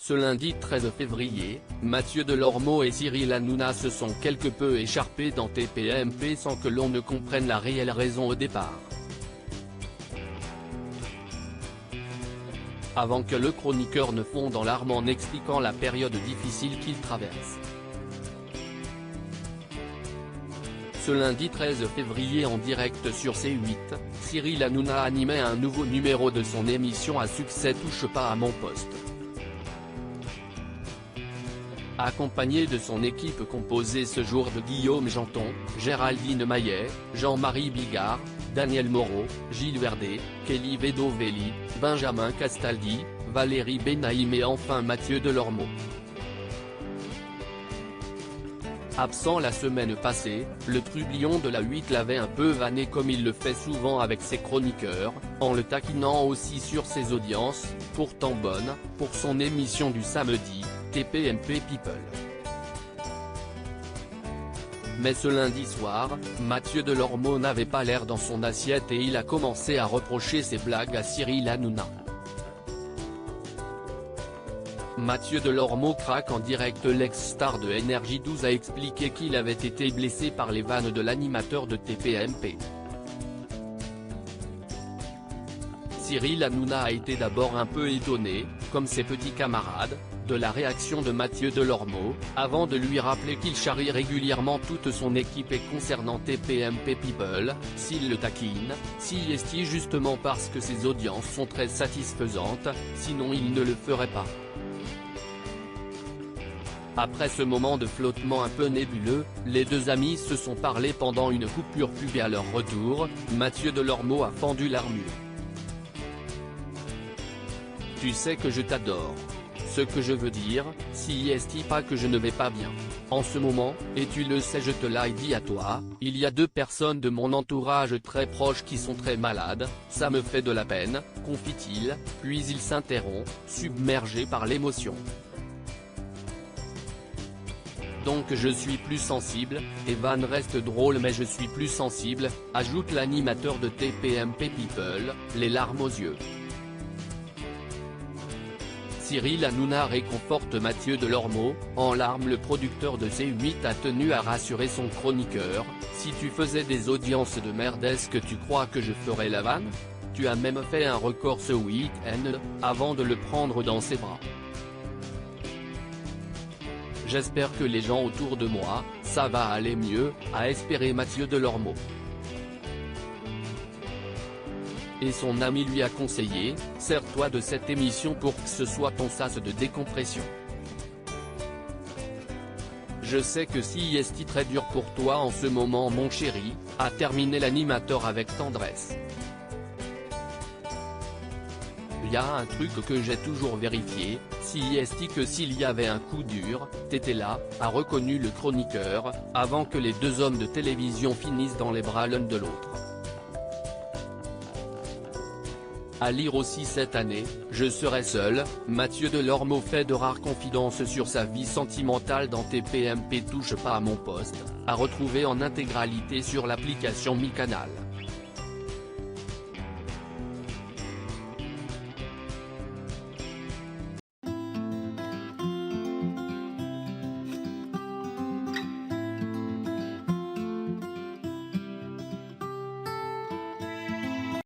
Ce lundi 13 février, Mathieu Delormeau et Cyril Hanouna se sont quelque peu écharpés dans TPMP sans que l'on ne comprenne la réelle raison au départ. Avant que le chroniqueur ne fonde en larmes en expliquant la période difficile qu'il traverse. Ce lundi 13 février en direct sur C8, Cyril Hanouna animait un nouveau numéro de son émission à succès Touche pas à mon poste. Accompagné de son équipe composée ce jour de Guillaume Janton, Géraldine Maillet, Jean-Marie Bigard, Daniel Moreau, Gilles Verdet, Kelly Vedovelli, Benjamin Castaldi, Valérie Benaïm et enfin Mathieu Delormeau. Absent la semaine passée, le trublion de la 8 l'avait un peu vanné comme il le fait souvent avec ses chroniqueurs, en le taquinant aussi sur ses audiences, pourtant bonnes, pour son émission du samedi, TPMP People. Mais ce lundi soir, Mathieu Delormeau n'avait pas l'air dans son assiette et il a commencé à reprocher ses blagues à Cyril Hanouna. Mathieu Delormeau craque en direct. L'ex-star de Énergie 12 a expliqué qu'il avait été blessé par les vannes de l'animateur de TPMP. Cyril Hanouna a été d'abord un peu étonné, comme ses petits camarades, de la réaction de Mathieu Delormeau, avant de lui rappeler qu'il charrie régulièrement toute son équipe et concernant TPMP People, s'il le taquine, s'y est justement parce que ses audiences sont très satisfaisantes, sinon il ne le ferait pas. Après ce moment de flottement un peu nébuleux, les deux amis se sont parlé pendant une coupure pub et à leur retour, Mathieu Delormeau a fendu l'armure. Tu sais que je t'adore. Ce que je veux dire, si est pas que je ne vais pas bien. En ce moment, et tu le sais, je te l'ai dit à toi, il y a deux personnes de mon entourage très proches qui sont très malades, ça me fait de la peine, confie-t-il, puis il s'interrompt, submergé par l'émotion. Donc je suis plus sensible, Evan reste drôle mais je suis plus sensible, ajoute l'animateur de TPMP People, les larmes aux yeux. Cyril Hanouna réconforte Mathieu Delormeau, en larmes. Le producteur de C8 a tenu à rassurer son chroniqueur, si tu faisais des audiences de merde est-ce que tu crois que je ferais la vanne? Tu as même fait un record ce week-end, avant de le prendre dans ses bras. J'espère que les gens autour de moi, ça va aller mieux, a espéré Mathieu Delormeau. Et son ami lui a conseillé, sers-toi de cette émission pour que ce soit ton sas de décompression. Je sais que si est très dur pour toi en ce moment mon chéri, a terminé l'animateur avec tendresse. Y a un truc que j'ai toujours vérifié, si est que s'il y avait un coup dur, t'étais là, a reconnu le chroniqueur, avant que les deux hommes de télévision finissent dans les bras l'un de l'autre. À lire aussi cette année, je serai seul, Mathieu Delormeau fait de rares confidences sur sa vie sentimentale dans TPMP Touche pas à mon poste, à retrouver en intégralité sur l'application Mi Canal.